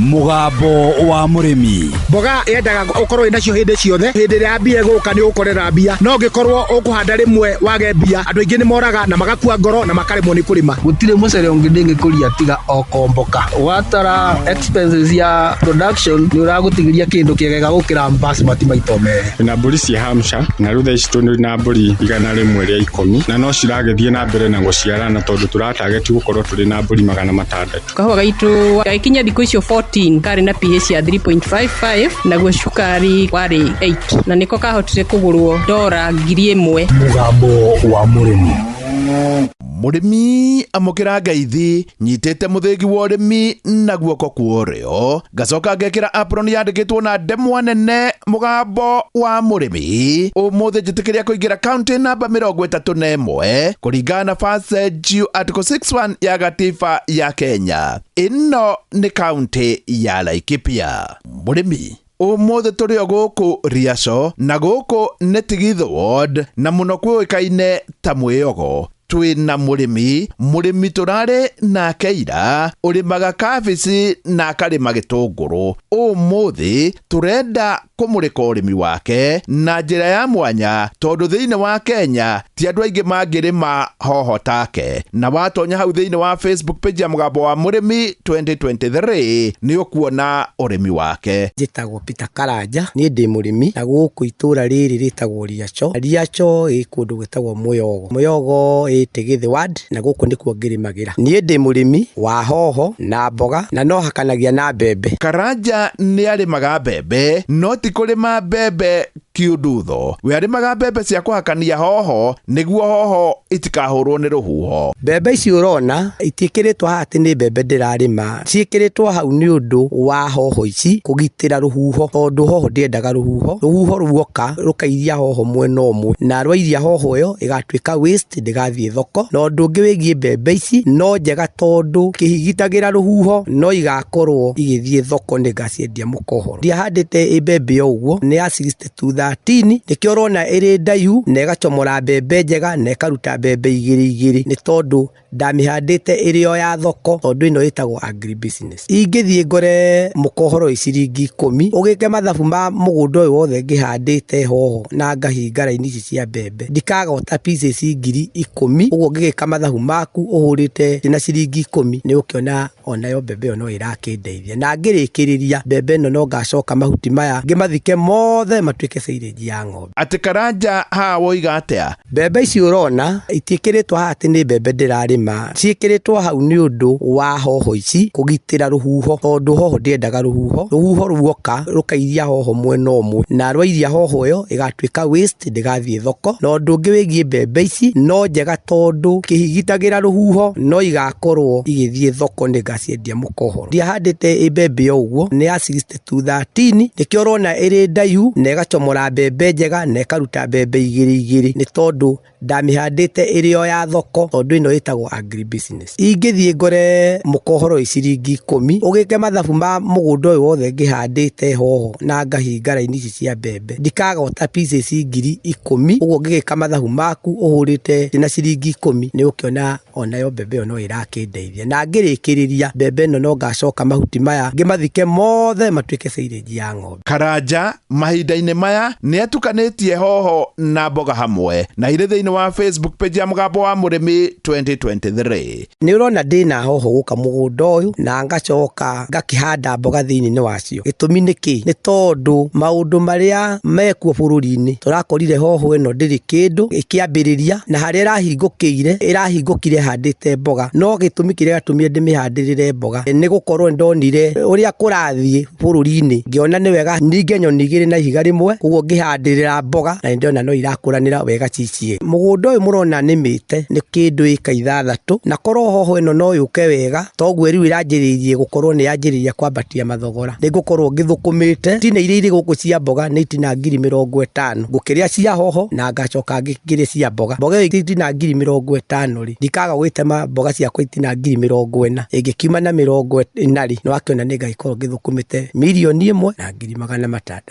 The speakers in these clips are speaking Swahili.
Mugambo wa murimi. Mboga yendaga ukorwo inacio hindi ciothe. Hindi ria mbia guka ni ukorera mbia. No ngikorwo ukuhanda rimwe wage mbia. Andu aingi ni moraga na magakua ngoro na makaremwo ni kurima. Gutire mucere ungi ndingikuria tiga okomboka. Watara expenses ya production ni uragutigiria kindu kiegega gukira basmati maito mere. Na mburi cia Hampshire na rutha ici tuni na mburi igana rimwe ria 10 na no ciragethie na mbere na guciarana tondu turatargeti gukorwo turi na mburi 600. Kahua gaitu gaikinya thikũ icio 14 kari na pH ya 3.55 naguo cukari wari 8 na niko kahotire kugurwo $1,000. Mugambo wa murimi. Murimi amukira ngaithi nyitete muthegi wa urimi na guoko kuorio gacoka ngekira apron yandikitwo na ndemwa nene mugambo wa murimi umuthi njitikiria kuingira county namba 31 kuringana na Fast Article 61 ya gatiba ya Kenya. Ino ni county ya Laikipia. Murimi umuthi turi o guku Riaco na guku ni Tigitho Ward na muno kuikaine ta Mwiogo. Twina murimi turare na keira urimaga kabici na akarima gitunguru. Umuthi turenda kumurika urimi wake na njira ya mwanya tondu thiini wa Kenya ti andu aingi mangirima hoho take. Na watonya hau thiini wa Facebook page ya Mugambo wa Murimi 2023 ni ukuona urimi wake. Njitagwo Peter Karanja ni ndi murimi na guku itura riri ritagwo Riaco ikundu gwitagwo Mwiogo Tigitho Ward na guku ndikuo ngirimagira. Ni ndi murimi wa hoho na mboga na no hakanagia na mbembe. Karanja ni arimaga mbembe no ti kurima mbembe kiundutho. We arimaga mbembe cia kuhakania hoho niguo hoho itikahurwo ni ruhuho. Mbembe ici urona itikiritwo hati ni mbembe ndirarima ciikiritwo hau ni undu wa hoho ici kugitira ruhuho tondu hoho ndiendaga ruhuho ruoka rukairia hoho mwena umwe na rwairia hoho yo igatuika waste ndigathie thoko. No ndungi wigie mbembe ici no njega tondu kihigitagira ruhuho no igakorwo igithie thoko ndigaciendia mukohoro. Ndiahandite mbembe yo uguo ni ya 6213 nikio urona iri ndaihu na igacomora mbembe njega na ikaruta mbembe igiri ni tondu ndamihandite irio ya thoko tondu ino itagwo agri business. Ingithie ngore mukohoro iciringi 10 ugike mathabu ma mugunda uyu wothe ngihandite hoho na ngahinga raini ici cia mbembe ndikagota pieces 10,000 uguo ngigika mathabu maku uhurite na ciringi 10 ni ukiona onayo mbembe yo no irakindeithia na ngirikiriria mbembe no no ngacoka mahuti maya ngimathike mothe matuike silage ya ng'ombe. Ati Karanja hawo igatea mbembe ici urona itikiritwo hati ni mbembe ndirarima ciikiritwo hau ni undu wa hoho ici kugitira ruhuho tondu hoho ndiendaga ruhuho ruoka rukairia hoho mwena umwe na rwairia hoho yo igatuika waste ndigathie thoko. No ndungi wigie mbembe ici no njega tondu kihigitagira ruhuho no igakorwo igithie thoko ndigaciendia mukohoro. Ndiahandite mbembe yo uguo ni ya 6213 nikio urona iri ndaihu na igacomora mbembe njega na ikaruta mbembe igiri ni tondu ndamihandite irio ya thoko tondu ino itagwo agri business. Ingithie ngore mukohoro iciringi 10 ugike mathabu ma mugunda uyu wothe ngihandite hoho na ngahinga raini ici cia mbembe ndikagota pieces 10,000 uguo ngigika mathabu maku uhurite na ciringi 10 ni ukiona onayo mbembe yo no irakindeithia na ngirikiriria mbembe no no ngacoka mahuti maya ngimathike mothe matuike silage ya ng'ombe. Karanja mahinda-ini maya ni atukanitie hoho na mboga hamwe na ire thiini wa Facebook page ya Mugambo wa Murimi 2023. Ni urona ndina hoho guka mugunda uyu na ngacoka ngakihanda mboga thiini wacio. Gitumi niki ni tondu maundu maria mekuo bururi-ini turakorire hoho ino ndiri kindu ikiambiriria na haria irahingukire handite mboga no gitumi kiria gatumire ndimihandirire mboga ni gukorwo ndonire uria kurathie bururi-ini ngiona ni wega ninge nyoni igiri na ihiga rimwe kuguo ngihandirira mboga na ndiona no irakuranira wega cicie. Mugunda uyu murona nimite ni kindu ika 6 na korwo hoho ino no yuke wega toguo riu iranjiririe gukorwo ni yanjiriria kwambatia mathogora ni gukorwo ngithukumite tine iria iri guku cia mboga ni itina 50,000 ngukiria cia hoho na ngacoka ngikiria cia mboga itina 50,000 ri ndikaga gwitema mboga cia kwa itina 40,000 ingikiuma na 40 no akiona ni ngaikorwo ngithukumite 1,100,000 na 600,000.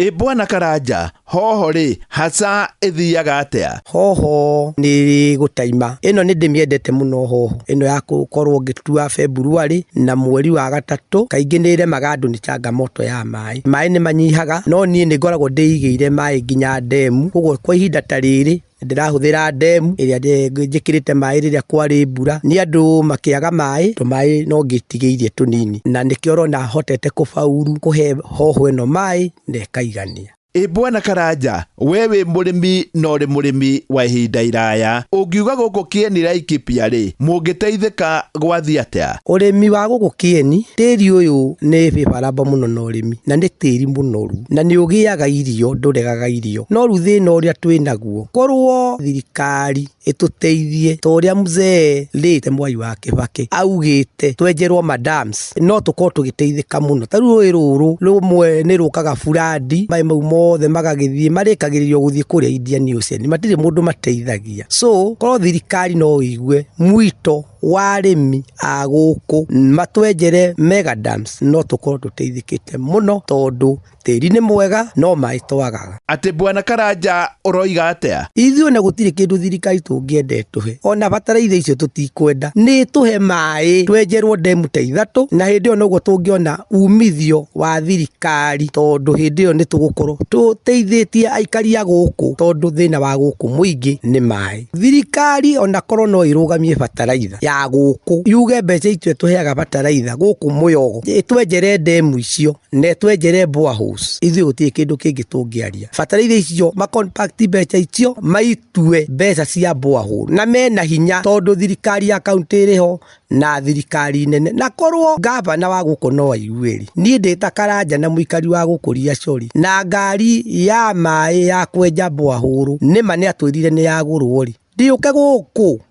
Bwana Karanja, hoho ri haca ithiaga atia? Hoho ni gutaima. Ino ni ndimiendete muno hoho. Ino ya gukorwo ngitua February na mweri wa gatatu. Kaingi ni iremaga andu ni changamoto ya mai. Mai ni manyihaga, no nie ni ngoragwo ndiigire mai nginya ndemu. Koguo kwa ihinda ta riri ndirahuthira ndemu iria njikirite mai riria kwari mbura. Ni andu makiaga mai, tumai no ngitigiirie tunini, na nikio rona hotete kufaulu kuhe hoho ino mai ndekaigania. Bwana Karanja, wewe murimi no ri murimi wa ihinda iraya, ungiuga guku Kieni Laikipia ri mungiteithika gwathi atia? Urimi wa guku Kieni, tiri uyu ni bibarabo muno na urimi, na ni tiri munoru, na ni ugiaga irio nduregaga irio. No ru thina uria twinaguo, korwo thirikari ituteithie toria mzee Late Mwai wa Kibaki augite twenjerwo madams, no tukorwo tugiteithika muno. Taru ruru rumwe ni rukaga Fuladi, mai mau mothe magagithie marikagiririo guthie kuria Indian Ocean, matire mundu mateithagia. So korwo thirikari no igue mwito wa arimi a guku matwenjere mega dams, no tukorwo tuteithikite muno tondu tiri ni mwega no mai twagaga. Ati Bwana Karanja uroiga atia? Ithio na gutire kindu thirikari tungiende tuhe, ona bataraitha icio tutikwenda, ni tuhe mai twenjerwo demu ta ithatu, na hindi yo noguo tungiona umithio wa thirikari, tondu hindi yo ni tugukorwo tuteithitie aikari a guku, tondu thina wa guku muingi ni mai. Thirikari ona korwo no irugamie bataraitha ya guku, yuge mbeca itwe tuheaga bataraitha guku Muyogo, twenjere demu icio ne twenjere borehole. Ithio gutire kindu kingi tungiaria. Bataraitha icio macompact mbeca icio maitue mbeca cia borehole, na mena hinya tondu thirikari ya kaunti iriho na thirikari nene, na korwo gavana wa guku no aiguiri. Ni ndita Karanja na muikari wa guku Riacori, na ngari ya mai ya kwenja borehole ni mane atwirire ni ya gurwo ri ndiuke guku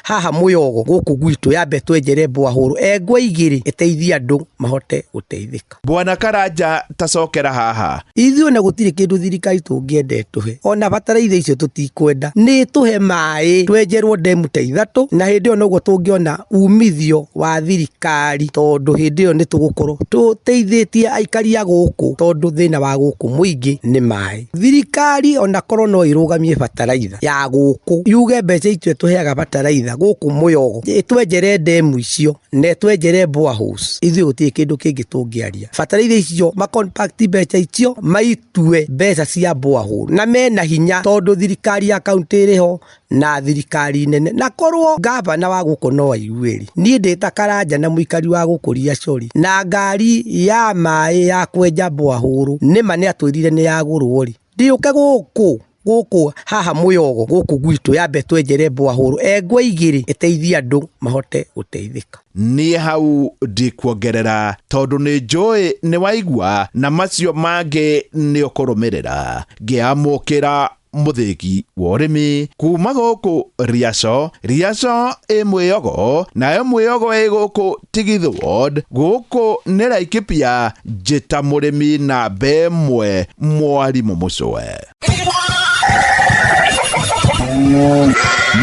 haha Muyogo guku gwitu yambe twenjere borehole engwe igiri iteithia andu mahote guteithika. Bwana Karanja, tacokera haha. Ithio na gutire kindu thirikari tungiende tuhe, ona bataraitha icio tutikwenda, ni tuhe mai twenjerwo demu ta ithatu, na hindi yo noguo tungiona umithio wa thirikari, tondu hindi yo ni tugukorwo tuteithitie aikari a guku, tondu thina wa guku muingi ni mai. Thirikari ona korwo no irugamie bataraitha ya guku, yuge mbeca itwe tuheaga bataraitha guku Muyogo, twenjere demu icio ne twenjere boreholes. Ithio gutire kindu kingi tungiaria. Bataraitha icio macompact mbeca icio maitue mbeca cia borehole, na mena hinya tondu thirikari ya kaunti iriho na thirikari nene, na korwo gavana wa guku no aiguiri. Ni ndita Karanja na muikari wa guku Riacori, na ngari ya mai ya kwenja borehole ni mane atwirire ni ya gurwo ri ndiuke guku haha Muyogo guku gwitu yambe twenjere borehole engwe igiri iteithia andu mahote guteithika. Ni hau ndikuongerera tondu ni njui ni waigua na macio mangi ni ukurumirira. Ngiamukira muthigi wa urimi kuma guku Riaco i Muyogo, nayo Muyogo i guku Tigithu Ward, guku ni Laikipia. Njita murimi na bemwe Mwarimu Mucwe.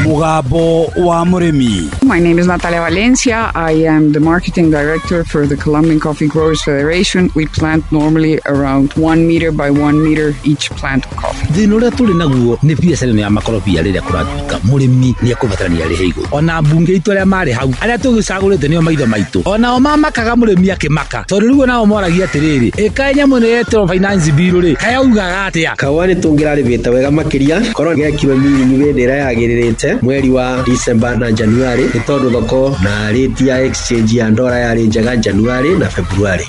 Mugambo wa murimi. My name is Natalia Valencia. I am the marketing director for the Colombian Coffee Growers Federation. We plant normally around 1 meter by 1 meter each plant of coffee. Thina uria turi naguo ni biacara ya makorobia riria kuratuika murimi ni akubatarania ri higo. Ona bunge itu aria mari hau aria tugicagurite nio maitho maitu, ona o mamakaga murimi akimaka tondu riu nao moragia atiriri eka nyamu ni yetwo finance bill ri kayaugaga atia kawani tungiraribite wega makiria korwo gekiro miri wendera yagiririte mweri wa December na January ni tondu thoko na rate ya exchange ya ndora yari njega January na February.